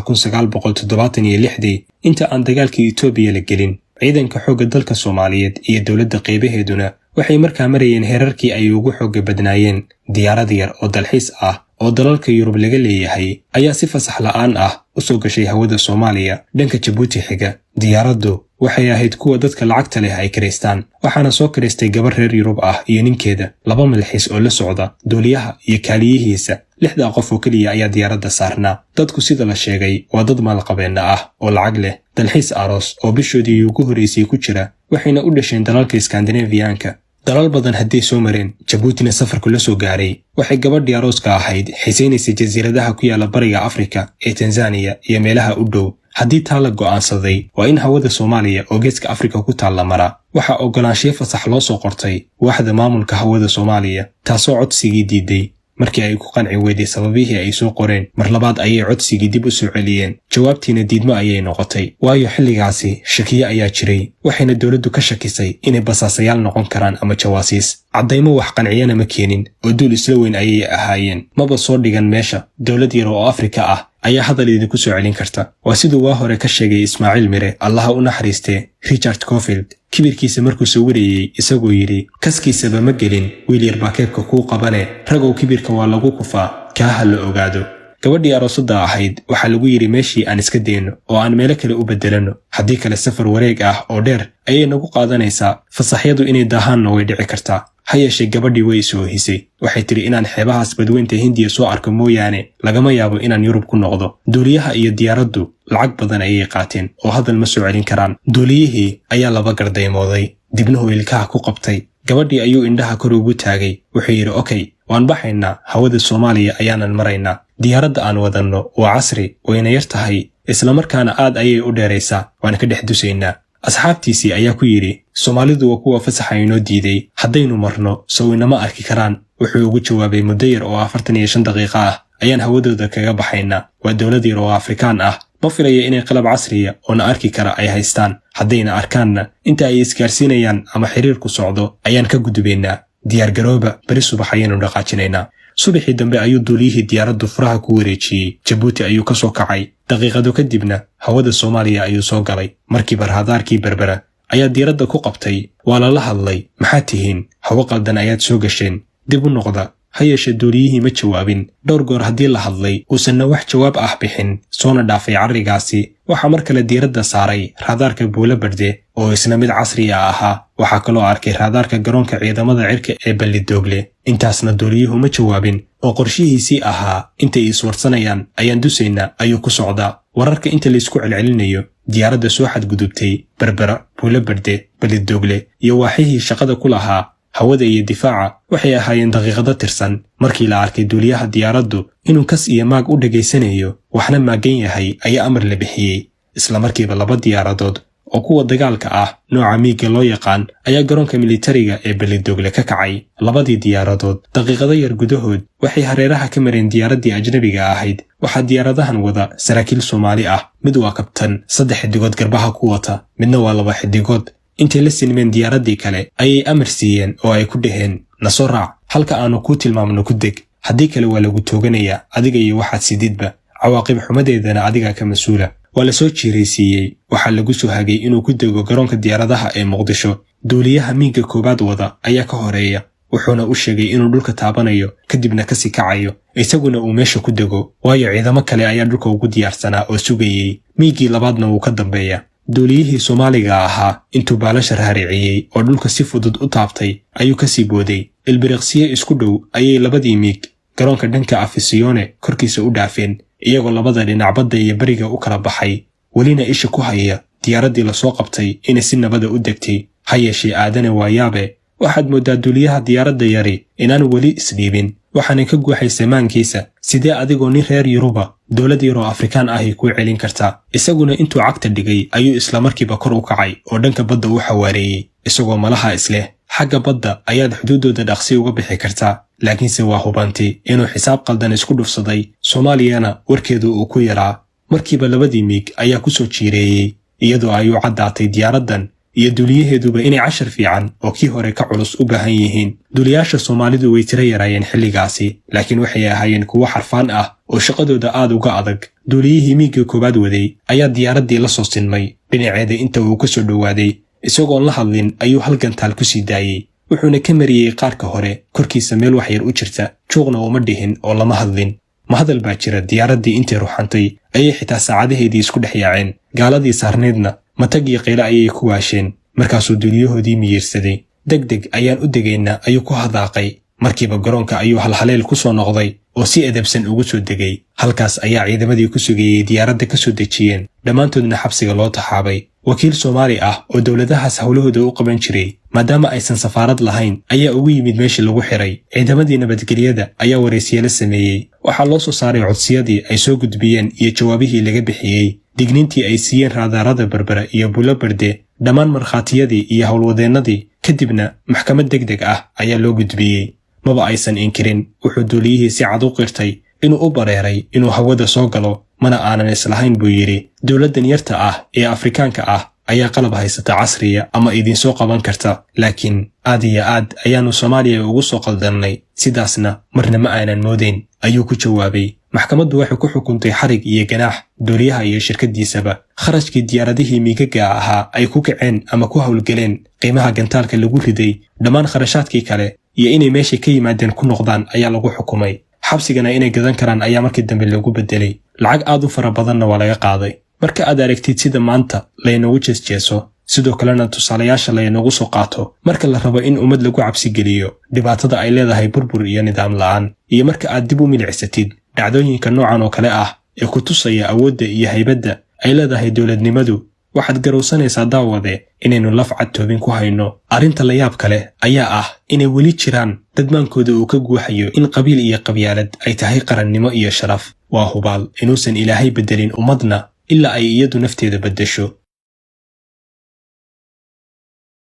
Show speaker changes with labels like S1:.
S1: 1976 inta aan dagaalkii Itoobiya la gelin. ciidanka xoogga dalka Soomaaliyeed iyo dawladda qaybaheeduna waxay markaa marayeen heerarkii ay ugu xoogga badnaayeen. diyaarad yar oo dalxiis ah oo dalalka Yurub laga leeyahay ayaa si fasax la'aan ah u soo gashay hawada Soomaaliya dhanka Djibouti xiga. diyaaraddu waxay ahayd kuwa dadka lacagta leh ay kireystaan, waxaana soo kireystay gabar reer Yurub ah iyo ninkeeda, 2 malxiis oo la socda, duuliyaha iyo kaaliyihiisa. 6 qof oo kaliya ayaa diyaaradda saarnaa. dadku sida la sheegay waa dad maalqabeenna ah oo lacag leh, dalxiis aroos oo bishoodii ugu horeysay ku jira, waxayna u dhasheen dalalka Scandinavian-ka. dalal badan hadday soo mareen, Djiboutina safarku la soo gaaray. waxay gabadhii arooska ahayd xiisaynaysay jasiiradaha ku yaala bariga Afrika ee Tanzania iyo meelaha u dhow. haddii taa la go'aansaday waa in hawada Soomaaliya oo geeska Afrika ku taal la mara. waxaa ogolaanshiyo fasax loo soo qortay waaxda maamulka hawada Soomaaliya, taasoo codsigii diiday. markii ay ku qanci weyday sababihii ay soo qoreen, mar labaad ayay codsigii dib u soo celiyeen. jawaabtiina diidmo ayay noqotay, waayo xilligaasi shakiyo ayaa jiray, waxayna dawladdu ka shakisay inay basaasayaal noqon karaan ama jawaasiis. caddaymo wax qanciyana ma keenin oo duul isla weyn ayay ahaayeen. maba soo dhigan meesha. dawlad yar oo Afrika ah ayaa hadal idinku soo celin karta. waa siduu waa hore ka sheegay Ismaaciil Mire, allaha u naxariistee, Richard Cofield kibirkiisa markuu sawirayay isagoo yidhi, kaskiisaba ma gelin, wiil yar baa keebka kuu qabane, ragow kibirka waa lagu kufaa, kaaha la ogaado. gabadhii aroosadda ahayd waxaa lagu yidhi meeshii aan iska dayno oo aan meelo kale u beddelano, haddii kale safar wareeg ah oo dheer ayay nagu qaadanaysaa, fasaxyadu inay daahaanna way dhici kartaa. ha yeeshee gabadhii way soo hisay. waxay tidhi inaan xeebahaas badweynta Hindiya soo arko mooyaane lagama yaabo inaan Yurub ku noqdo. duuliyaha iyo diyaaraddu lacag badan ayay qaateen oo hadal ma soo celin karaan. duuliyihii ayaa laba gardaymooday, dibnuhu ilkaha ku qabtay. gabadhii ayuu indhaha kor ugu taagay. wuxuu yidhi, okay, waan baxaynaa, hawada Soomaaliya ayaanan maraynaa. diyaaradda aan wadanno waa casri, wayna yar tahay, islamarkaana aad ayay u dheeraysaa, waan ka dhex dusaynaa. asxaabtiisii ayaa ku yidhi, Soomaalidu waa kuwa fasaxa inoo diiday, haddaynu marno sow inama arki karaan. wuxuu ugu jawaabay, muddo yar oo 45 daqiiqo ah ayaan hawadooda kaga baxaynaa. waa dawlad yar oo Afrikaan ah, ma filaya inay qalab casriya oo na arki kara ay haystaan. haddayna arkaanna inta ay isgaarsiinayaan ama xiriirku socdo ayaan ka gudubaynaa. diyaargarooba, beri subax ayaynu dhaqaajinaynaa. subaxii dambe ayuu duuliyihii diyaaraddu furaha ku wareejiyey. Djibouti ayuu ka soo kacay. daqiiqado kadibna hawada Soomaaliya ayuu soo galay. markiiba raadaarkii Berbera ayaa diyaaradda ku qabtay. waa lala hadlay, maxaad tihiin? hawo qaldan ayaad soo gasheen, dib u noqda. ha yeeshee duuliyihii ma jawaabin. dhowr goor haddii la hadlay uusanna wax jawaab ah bixin, soona dhaafay carrigaasi. waxaa mar kale diyaaradda saaray raadaarka Buulo Berde oo isna mid casri ahaa. waxaa kaloo arkay raadaarka garoonka ciidamada cirka ee Balidoogle. intaasna duuliyuhu ma jawaabin oo qorshihiisii ahaa intay iswarsanayaan ayaan dusaynaa ayuu ku socdaa. wararka inta laysku celcelinayo, diyaaradda soo xadgudubtay Berbera, Buulo Berde, Balidoogle iyo waaxihii shaqada ku lahaa hawada iyo difaaca waxay ahaayeen daqiiqado tirsan. markii la arkay duuliyaha diyaaraddu inuu kas iyo maag u dhegaysanayo, waxna maagan yahay, ayaa amar la bixiyey. isla markiiba 2 diyaaradood oo kuwa dagaalka ah nooca miiga loo yaqaan ayaa garoonka militariga ee Balidoogle ka kacay. 2dii diyaaradood daqiiqado yar gudahood waxay hareeraha ka mareen diyaaraddii ajnabiga ahayd. waxaa diyaaradahan wada saraakiil Soomaali ah, mid waa kabtan 3 xidigood garbaha ku wata, midna waa 2 xidigood. intay la sinmeen diyaaraddii kale ayay amar siiyeen oo ay ku dhaheen, na soo raac, halka aanu kuu tilmaamno ku deg, haddii kale waa lagu tooganayaa, adiga iyo waxaad sididba, cawaaqib xumadeedana adigaa ka mas-uula. waa la soo jiiraysiiyey. waxaa lagu soo hagay inuu ku dego garoonka diyaaradaha ee Muqdisho. duuliyaha miiga koowaad wada ayaa ka horeeya, wuxuuna u sheegay inuu dhulka taabanayo kadibna kasii kacayo, isaguna uu meesha ku dego, waayo ciidamo kale ayaa dhulka ugu diyaarsanaa oo sugayey. miigii labaadna wuu ka dambeeya. duuliyihii Soomaaliga ahaa intuu baalasha raariciyey oo dhulka si fudud u taabtay ayuu kasii booday. ilbiriqsiye isku dhow ayay 2dii miig garoonka dhanka Afisiyone korkiisa u dhaafeen, iyagoo 2 dhinac badda iyo bariga u kala baxay, welina isha ku haya diyaaraddii la soo qabtay inay si nabada u degtay. ha yeeshee aadane waa yaabe, waxaad mooddaa duuliyaha diyaaradda yari inaan weli isdhiibin. waxaanay ka guuxay samaankiisa, sidee adigoo nin reer Yuruba dawlad yar oo Afrikaan ahi kuu celin kartaa? isaguna intuu cagta dhigay ayuu isla markiiba kor u kacay oo dhanka badda u xawaareeyey, isagoo malaha isleh xagga badda ayaad xuduuddooda dhaqsi uga bixi kartaa. laakiinse waa hubanti inuu xisaab qaldan isku dhufsaday. Soomaaliyana warkeedu uu ku yaraa. markiiba 2dii miig ayaa ku soo jiireeyey, iyadoo ay u caddaatay diyaaraddan iyo duuliyaheeduba inay cashar fiican oo kii hore ka culus u baahan yihiin. duuliyaasha Soomaalidu way tiro yaraayeen xilligaasi, laakiin waxay ahaayeen kuwo xarfaan ah oo shaqadooda aad uga adag. duuliyihii miigga koowaad waday ayaa diyaaraddii la soo sinmay dhinaceeda inta uu ka soo dhowaaday. isagoon la hadlin ayuu hal gantaal ku sii daayey, wuxuuna ka mariyey qaarka hore korkiisa meel wax yar u jirta. juuqna uma dhihin oo lama hadlin. ma hadal baa jira diyaaraddii intay ruxantay ayay xitaa saacadaheedii isku dhex yaaceen. gaaladii saarneedna matag iyo qiyle ayay ku waasheen. markaasuu duuliyahoodii miyirsaday. degdeg ayaan u degaynaa ayuu ku hadaaqay. markiiba garoonka ayuu halhaleel ku soo noqday oo si edebsan ugu soo degay. halkaas ayaa ciidamadii ku sugayey diyaaradda ka soo dejiyeen, dhammaantoodna xabsiga loo taxaabay. wakiil Soomaali ah oo dowladahaas howlahooda u qaban jiray maadaama aysan safaarad lahayn ayaa ugu yimid meeshii lagu xiray. ciidamadii nabadgelyada ayaa waraysiye la sameeyey. waxaa loo soo saaray codsiyadii ay soo gudbiyeen iyo jawaabihii laga bixiyey, digniintii ay siiyeen raadaarada Berbera iyo Buulo Berde, dhammaan markhaatiyadii iyo howlwadeennadii. kadibna maxkamad degdeg ah ayaa loo gudbiyey. maba aysan inkirin. wuxuu duuliyihii si cad u qirtay inuu u bareeray inuu hawada soo galo, mana aanan islahayn buu yidhi. dowladdan yarta ah ee Afrikaanka ah ayaa qalab haysata casriya ama idinsoo qaban karta, laakiin aad iyo aad ayaannu Soomaaliya ugu soo qaldannay, sidaasna marna ma aanan moodayn, ayuu ku jawaabay. maxkamaddu waxay ku xukuntay xarig iyo ganaax duuliyaha iyo shirkaddiisaba. kharashkii diyaaradihii miigaga ahaa ay ku kaceen ama ku howlgaleen, qiimaha gantaalka lagu riday, dhammaan kharashaadkii kale iyo inay meeshay ka yimaadeen ku noqdaan ayaa lagu xukumay. xabsigana inay gadan karaan ayaa markii dambe lagu beddelay. lacag aad u fara badanna waa laga qaaday. marka aad aragtid sida maanta laynagu jeesjeeso, sidoo kalena tusaalayaasha laynagu soo qaato marka la rabo in ummad lagu cabsi geliyo dhibaatada ay leedahay burbur iyo nidaam la'aan, iyo marka aad dib u milicsatid dhacdooyinka noocan oo kale ah ee ku tusaya awoodda iyo haybadda ay leedahay dowladnimadu, waxaad garowsanaysaa daawade inaynu laf cad toobin ku hayno. arrinta la yaab kale ayaa ah inay weli jiraan dadmaankooda uu ka guuxayo in qabiil iyo qabyaalad ay tahay qarannimo iyo sharaf. waa hubaal inuusan Ilaahay beddelin ummadna ilaa ay iyadu nafteeda beddesho.